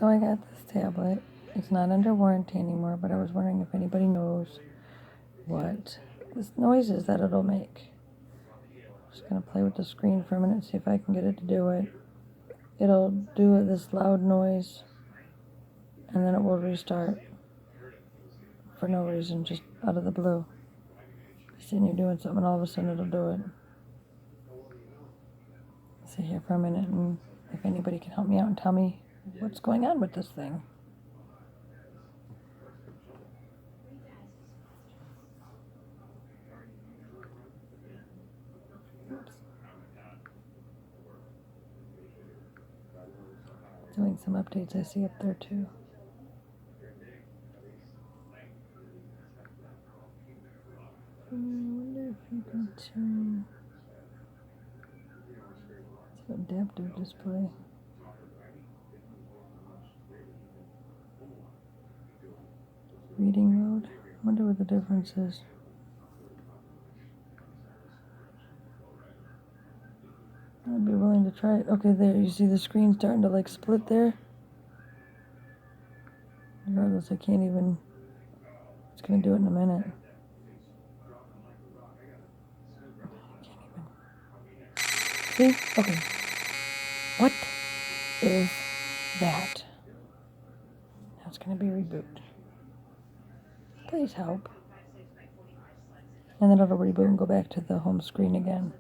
So I got this tablet. It's not under warranty anymore, but I was wondering if anybody knows what this noise is that it'll make. Just gonna play with the screen for a minute, see if I can get it to do it. It'll do this loud noise, and then it will restart for no reason, just out of the blue. Sitting here doing something, and all of a sudden it'll do it. Sit here for a minute, and if anybody can help me out and tell me what's going on with this thing. Oops. Doing some updates I see up there too. I wonder if you can turn adaptive display. Reading mode. I wonder what the difference is. I'd be willing to try it. Okay, there. You see the screen starting to like split there? Regardless, I can't even. It's going to do it in a minute. Can't even. See? Okay. What is that? Now it's going to be reboot. Please help. And then it'll reboot and go back to the home screen again.